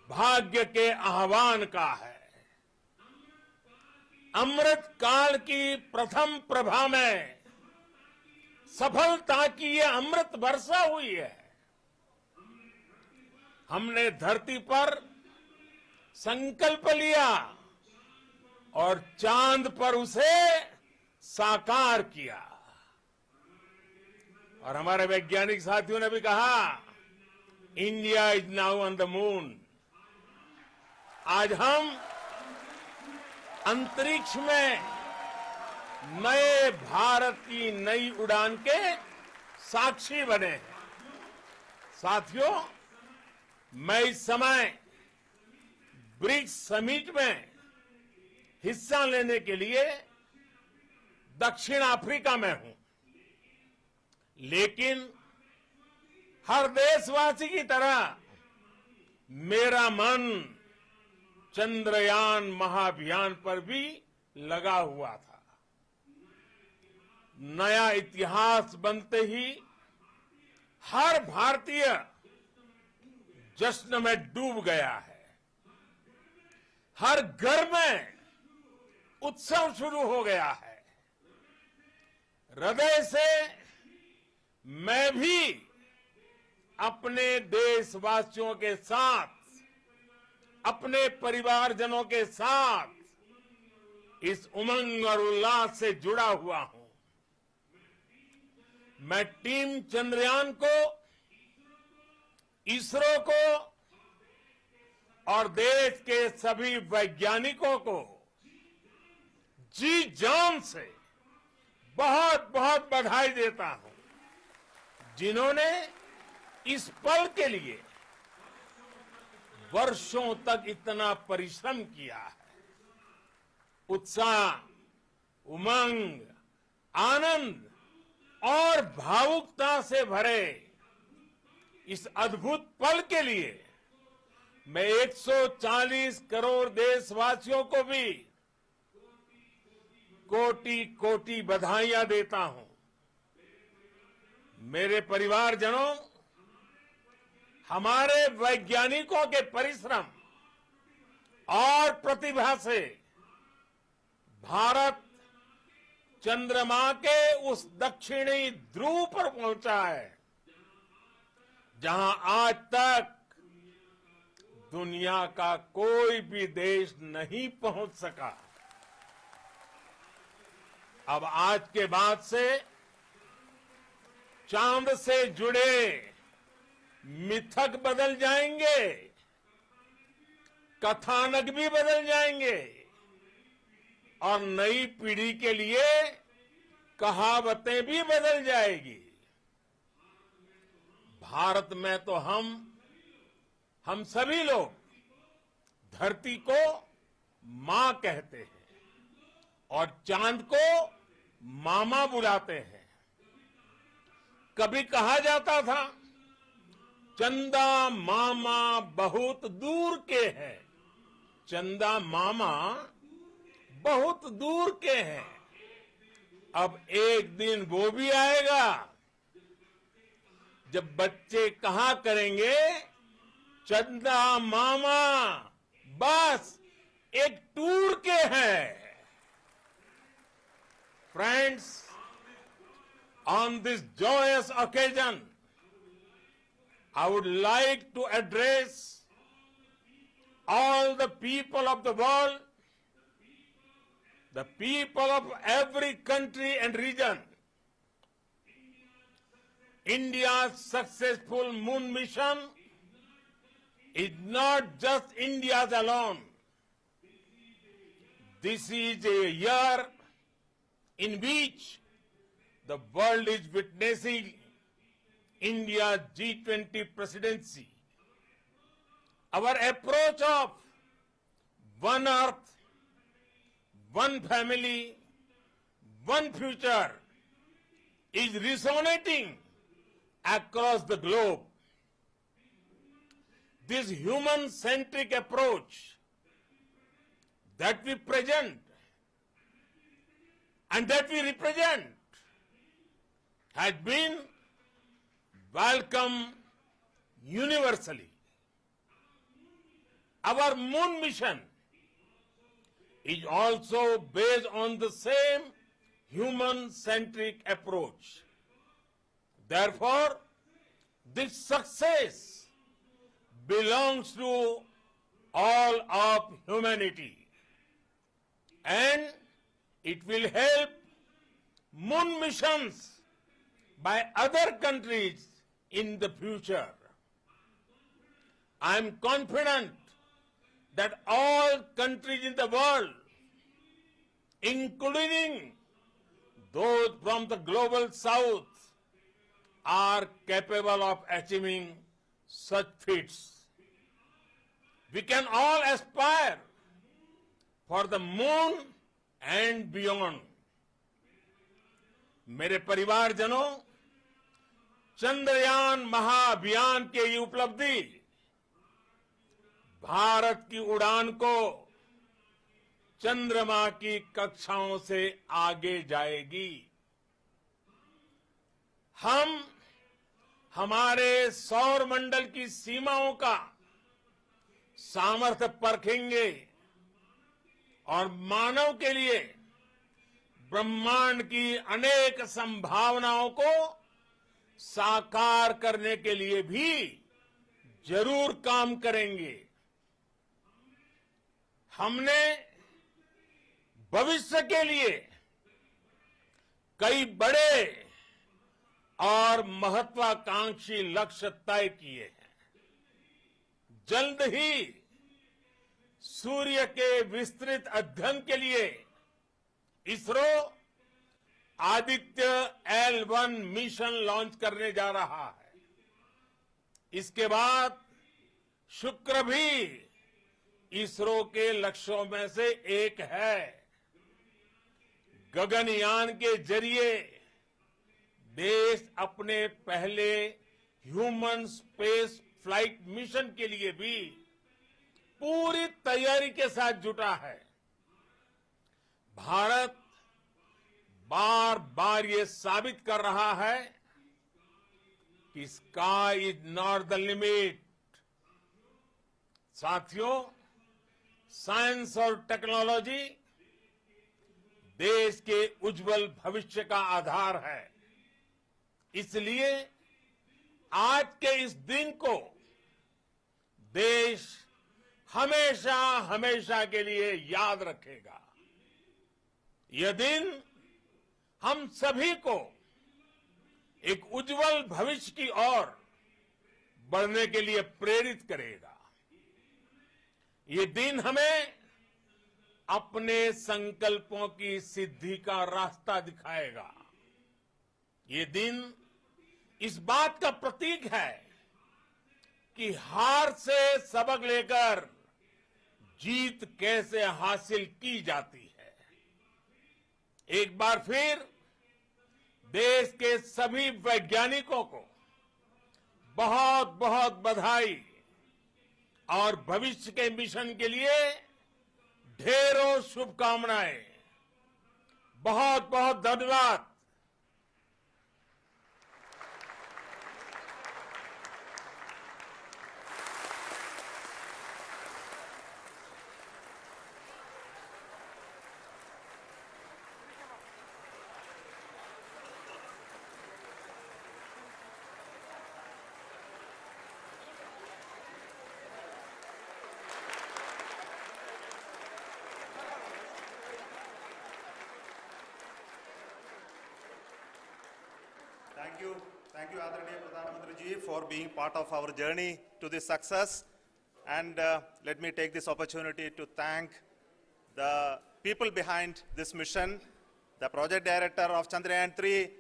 भाग्य के आह्वान का है। अमृत काल की प्रथम प्रभा में सफलता की ये अमृत वर्षा हुई है। हमने धरती पर संकल्प लिया और चांद पर उसे साकार किया। और हमारे वैज्ञानिक साथियों ने भी कहा, India is now on the moon. आज हम अंतरिक्ष में नए भारत की नई उड़ान के साक्षी बने हैं। साथियों, मैं इस समय ब्रिक्स समिट में हिस्सा लेने के लिए दक्षिण अफ्रीका में हूं, लेकिन हर देशवासी की तरह मेरा मन चंद्रयान महाअभियान पर भी लगा हुआ था। नया इतिहास बनते ही हर भारतीय जश्न में डूब गया है। हर घर में उत्सव शुरू हो गया है। हृदय से मैं भी अपने देशवासियों के साथ, अपने परिवारजनों के साथ इस उमंग और उल्लास से जुड़ा हुआ हूं। मैं टीम चंद्रयान को, इसरो को और देश के सभी वैज्ञानिकों को जी जान से बहुत बहुत बधाई देता हूं, जिन्होंने इस पल के लिए वर्षों तक इतना परिश्रम किया है। उत्साह, उमंग, आनंद और भावुकता से भरे इस अद्भुत पल के लिए मैं 140 करोड़ देशवासियों को भी कोटि कोटि बधाइयां देता हूं। मेरे परिवारजनों, हमारे वैज्ञानिकों के परिश्रम और प्रतिभा से भारत चंद्रमा के उस दक्षिणी ध्रुव पर पहुंचा है, जहां आज तक दुनिया का कोई भी देश नहीं पहुंच सका। अब आज के बाद से चांद से जुड़े मिथक बदल जाएंगे, कथानक भी बदल जाएंगे और नई पीढ़ी के लिए कहावतें भी बदल जाएगी। भारत में तो हम सभी लोग धरती को मां कहते हैं और चांद को मामा बुलाते हैं। कभी कहा जाता था, चंदा मामा बहुत दूर के हैं। चंदा मामा बहुत दूर के हैं। अब एक दिन वो भी आएगा जब बच्चे कहा करेंगे, चंदा मामा बस एक टूर के हैं। Friends, on this joyous occasion, I would like to address all the people of the world, the people of every country and region. India's successful moon mission is not just India's alone. This is a year in which the world is witnessing India's G20 presidency. Our approach of one earth, one family, one future is resonating across the globe. This human-centric approach that we present and that we represent has been welcome universally. Our moon mission is also based on the same human-centric approach. Therefore, this success belongs to all of humanity, and it will help moon missions by other countries in the future. I am confident that all countries in the world, including those from the global south, are capable of achieving such feats. We can all aspire for the moon and beyond. मेरे परिवारजनों, चंद्रयान महाअभियान के ये उपलब्धि भारत की उड़ान को चंद्रमा की कक्षाओं से आगे जाएगी। हम हमारे सौर मंडल की सीमाओं का सामर्थ्य परखेंगे और मानव के लिए ब्रह्मांड की अनेक संभावनाओं को साकार करने के लिए भी जरूर काम करेंगे। हमने भविष्य के लिए कई बड़े और महत्वाकांक्षी लक्ष्य तय किए हैं। जल्द ही सूर्य के विस्तृत अध्ययन के लिए ISRO Aditya L1 mission launch करने जा रहा है। इसके बाद शुक्र भी इसरो के लक्ष्यों में से एक है। गगनयान के जरिए देश अपने पहले ह्यूमन स्पेस फ्लाइट मिशन के लिए भी पूरी तैयारी के साथ जुटा है। भारत बार बार ये साबित कर रहा है कि sky is not the limit. साथियों, साइंस और टेक्नोलॉजी देश के उज्जवल भविष्य का आधार है। इसलिए आज के इस दिन को देश हमेशा हमेशा के लिए याद रखेगा। यह दिन हम सभी को एक उज्जवल भविष्य की ओर बढ़ने के लिए प्रेरित करेगा। ये दिन हमें अपने संकल्पों की सिद्धि का रास्ता दिखाएगा। ये दिन इस बात का प्रतीक है कि हार से सबक लेकर जीत कैसे हासिल की जाती है। एक बार फिर देश के सभी वैज्ञानिकों को बहुत बहुत बधाई और भविष्य के मिशन के लिए ढेरों शुभकामनाएं। बहुत बहुत धन्यवाद। Thank you, Adharaniya Pradhan Mantri ji, for being part of our journey to this success. And let me take this opportunity to thank the people behind this mission, the project director of Chandrayana3.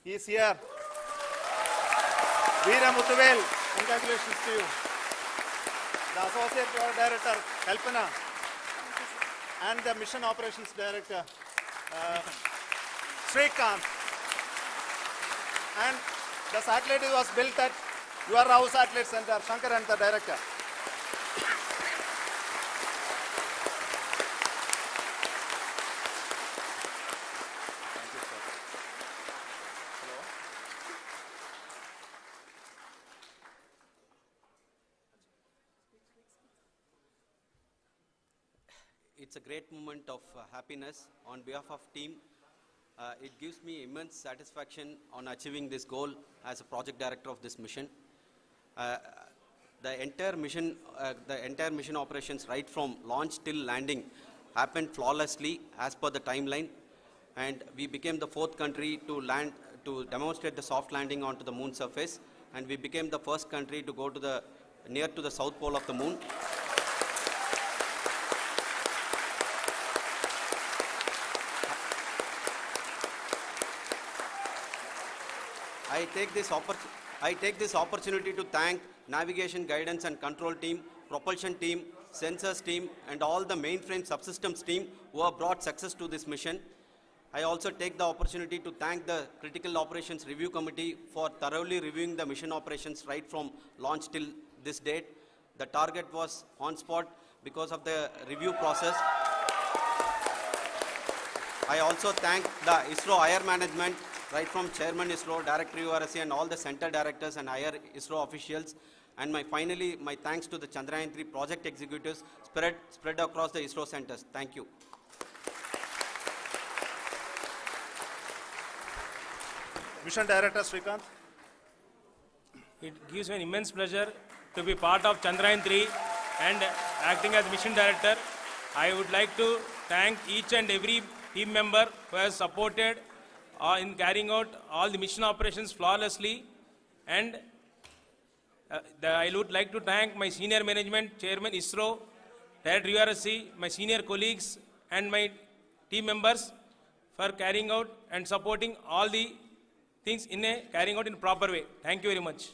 He is here. Veera Muthuvel, congratulations to you. The associate project director, Kalpana, and the mission operations director, Srikanth. And the satellite was built at your Rao Satellite Center, Shankar and the director. Thank you, sir. Hello. It's a great moment of happiness on behalf of team. It gives me immense satisfaction on achieving this goal as a project director of this mission. The entire mission operations right from launch till landing happened flawlessly as per the timeline, and we became the 4th country to demonstrate the soft landing onto the moon surface, and we became the first country to go to near to the south pole of the moon. I take this opportunity to thank navigation, guidance and control team, propulsion team, sensors team and all the mainframe subsystems team who have brought success to this mission. I also take the opportunity to thank the Critical Operations Review Committee for thoroughly reviewing the mission operations right from launch till this date. The target was on spot because of the review process. I also thank the Isro higher management, right from Chairman Isro, Director URSC and all the center directors and higher Isro officials. And finally, my thanks to the Chandrayana3 project executives spread across the Isro centers. Thank you. Mission Director Srikanth. It gives me an immense pleasure to be part of Chandrayaan3 and acting as Mission Director. I would like to thank each and every team member who has supported in carrying out all the mission operations flawlessly, and I would like to thank my senior management, Chairman Isro, Director URSC, my senior colleagues and my team members for carrying out and supporting all the things carrying out in a proper way. Thank you very much.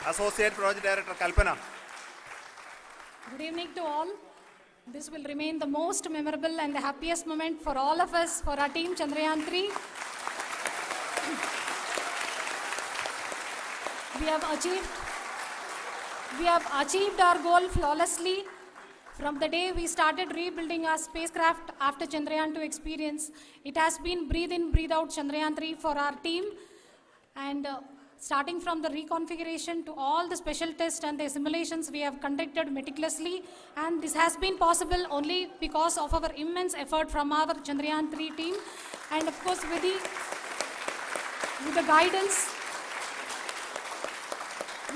Associate Project Director Kalpana. Good evening to all. This will remain the most memorable and the happiest moment for all of us, for our team Chandrayaan3. We have achieved our goal flawlessly. From the day we started rebuilding our spacecraft after Chandrayaan2 experience, it has been breathe in, breathe out Chandrayaan3 for our team. And starting from the reconfiguration to all the special tests and the simulations we have conducted meticulously, and this has been possible only because of our immense effort from our Chandrayaan3 team, and of course with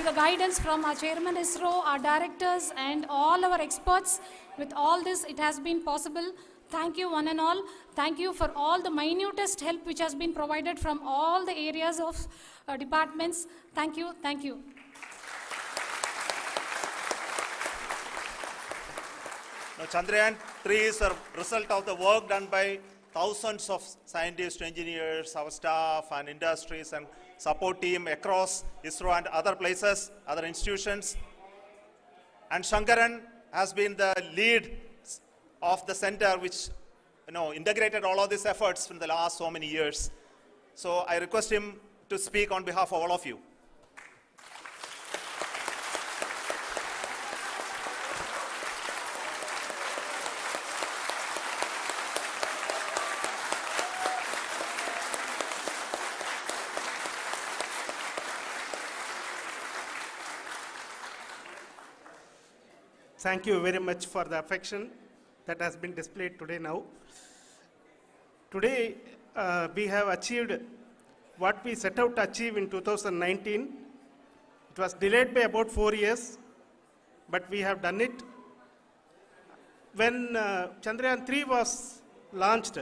the guidance from our Chairman Isro, our directors and all our experts. With all this, it has been possible. Thank you one and all. Thank you for all the minutest help which has been provided from all the areas of departments. Thank you. Thank you. Now, Chandrayaan3 is a result of the work done by thousands of scientists, engineers, our staff and industries and support team across Isro and other places, other institutions. And Shankaran has been the lead of the center which integrated all of these efforts in the last so many years. So I request him to speak on behalf of all of you. Thank you very much for the affection that has been displayed today now. Today, we have achieved what we set out to achieve in 2019. It was delayed by about 4 years, but we have done it. When Chandrayaan3 was launched,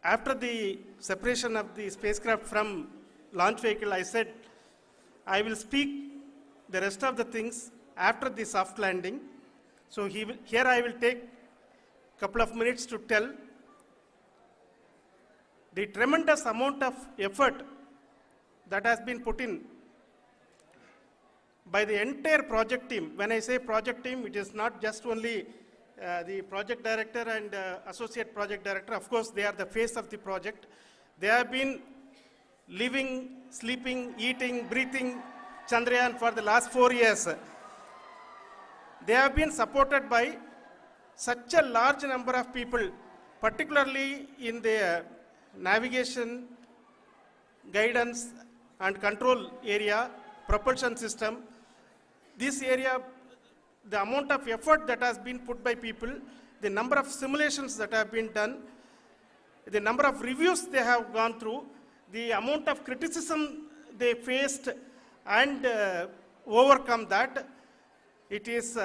after the separation of the spacecraft from launch vehicle, I said, I will speak the rest of the things after the soft landing. So here I will take a couple of minutes to tell the tremendous amount of effort that has been put in by the entire project team. When I say project team, it is not just only the project director and associate project director. Of course, they are the face of the project. They have been living, sleeping, eating, breathing Chandrayaan for the last 4 years. They have been supported by such a large number of people, particularly in the navigation, guidance and control area, propulsion system. This area, the amount of effort that has been put by people, the number of simulations that have been done, the number of reviews they have gone through, the amount of criticism they faced and overcome that. It is,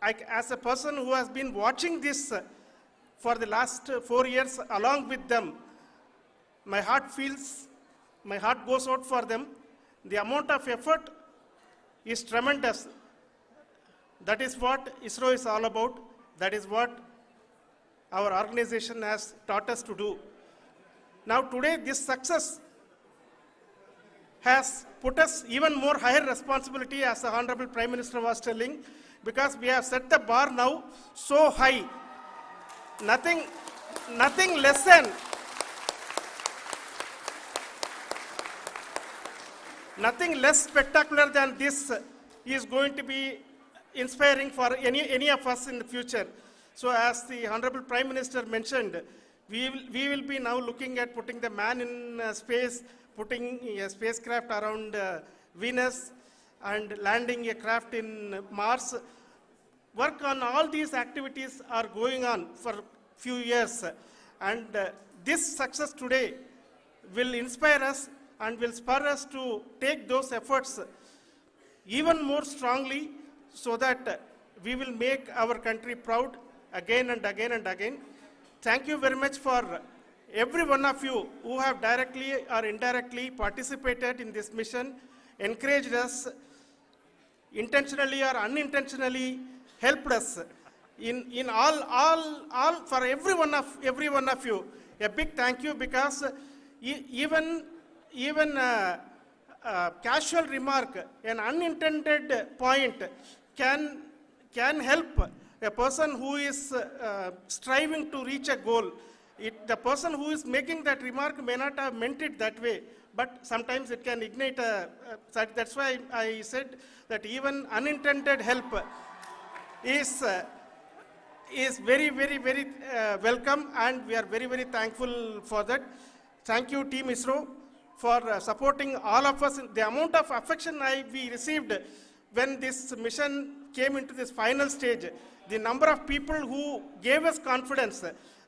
as a person who has been watching this for the last 4 years along with them, my heart goes out for them. The amount of effort is tremendous. That is what ISRO is all about. That is what our organization has taught us to do. Now today this success has put us even more higher responsibility, as the Honorable Prime Minister was telling, because we have set the bar now so high. Nothing less than nothing less spectacular than this is going to be inspiring for any of us in the future. So as the Honorable Prime Minister mentioned, we will be now looking at putting the man in space, putting a spacecraft around Venus and landing a craft in Mars. Work on all these activities are going on for few years, and this success today will inspire us and will spur us to take those efforts even more strongly, so that we will make our country proud again and again and again. Thank you very much for every one of you who have directly or indirectly participated in this mission, encouraged us, intentionally or unintentionally helped us in all for every one of you. A big thank you, because even casual remark, an unintended point can help a person who is striving to reach a goal. The person who is making that remark may not have meant it that way, but sometimes it can ignite that's why I said that even unintended help is very, very, very welcome, and we are very, very thankful for that. Thank you, Team ISRO, for supporting all of us. The amount of affection we received when this mission came into this final stage, the number of people who gave us confidence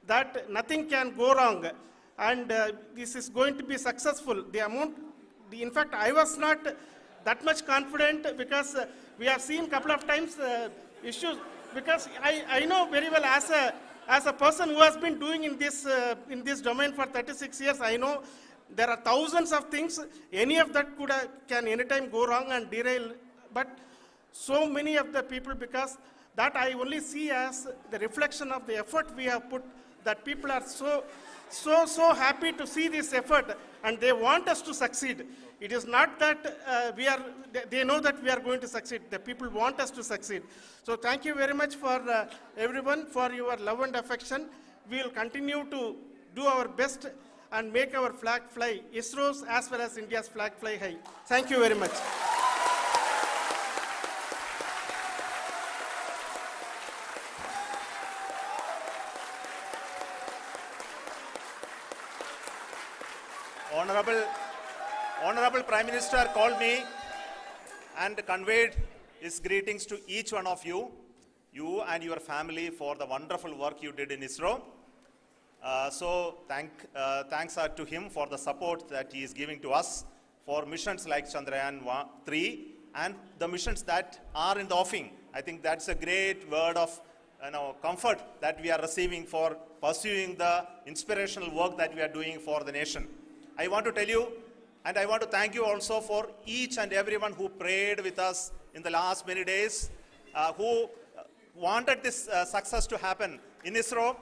that nothing can go wrong and this is going to be successful. In fact, I was not that much confident, because we have seen a couple of times issues, because I know very well, as a person who has been doing in this domain for 36 years, I know there are thousands of things. Any of that can anytime go wrong and derail. But so many of the people, because that I only see as the reflection of the effort we have put, that people are so happy to see this effort, and they want us to succeed. It is not that they know that we are going to succeed. The people want us to succeed. So thank you very much for everyone for your love and affection. We will continue to do our best and make our flag fly, ISRO's as well as India's flag fly high. Thank you very much. Honorable Prime Minister called me and conveyed his greetings to each one of you and your family, for the wonderful work you did in ISRO. So thanks are to him for the support that he is giving to us for missions like Chandrayaan3 and the missions that are in the offing. I think that's a great word of comfort that we are receiving for pursuing the inspirational work that we are doing for the nation. I want to tell you, and I want to thank you also for each and everyone who prayed with us in the last many days, who wanted this success to happen in ISRO.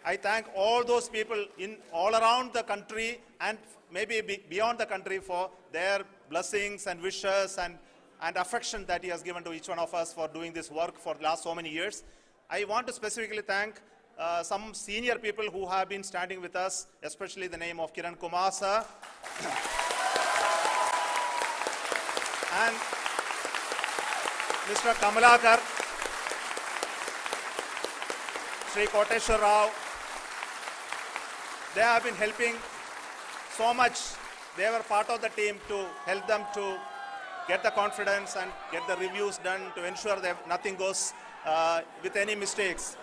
I thank all those people all around the country and maybe beyond the country for their blessings and wishes and affection that he has given to each one of us for doing this work for the last so many years. I want to specifically thank some senior people who have been standing with us, especially the name of Kiran Kumar sir and Mr. Kamalakar, Sri Koteshwar Rao. They have been helping so much. They were part of the team to help them to get the confidence and get the reviews done to ensure that nothing goes with any mistakes.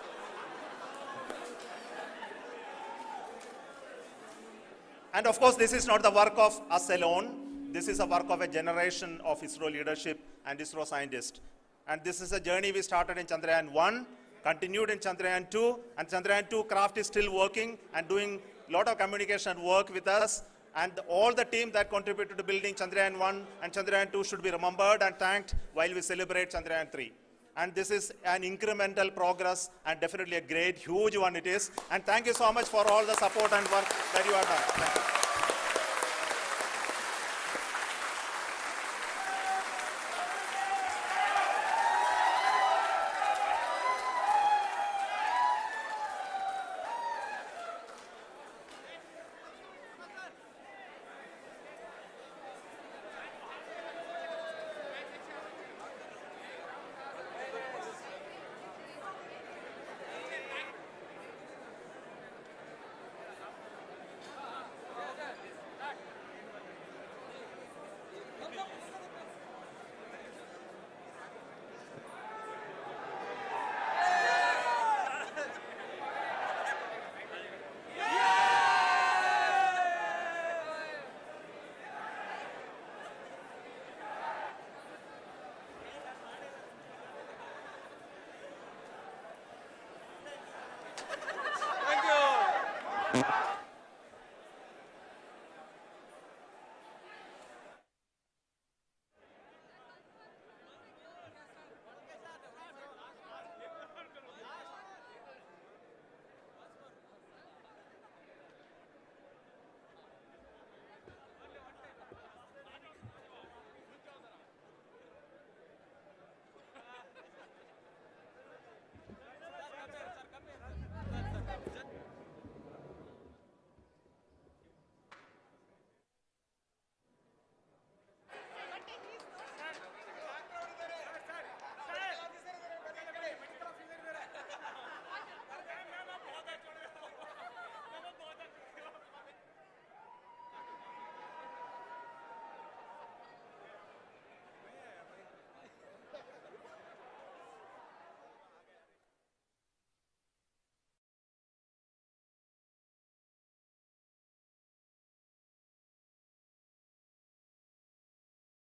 And of course, this is not the work of us alone. This is a work of a generation of ISRO leadership and ISRO scientists. And this is a journey we started in Chandrayaan 1, continued in Chandrayaan 2, and Chandrayaan 2 craft is still working and doing a lot of communication work with us. And all the team that contributed to building Chandrayaan 1 and Chandrayaan 2 should be remembered and thanked while we celebrate Chandrayaan 3. And this is an incremental progress and definitely a great, huge one it is. And thank you so much for all the support and work that you have done. Thank you. Thank you.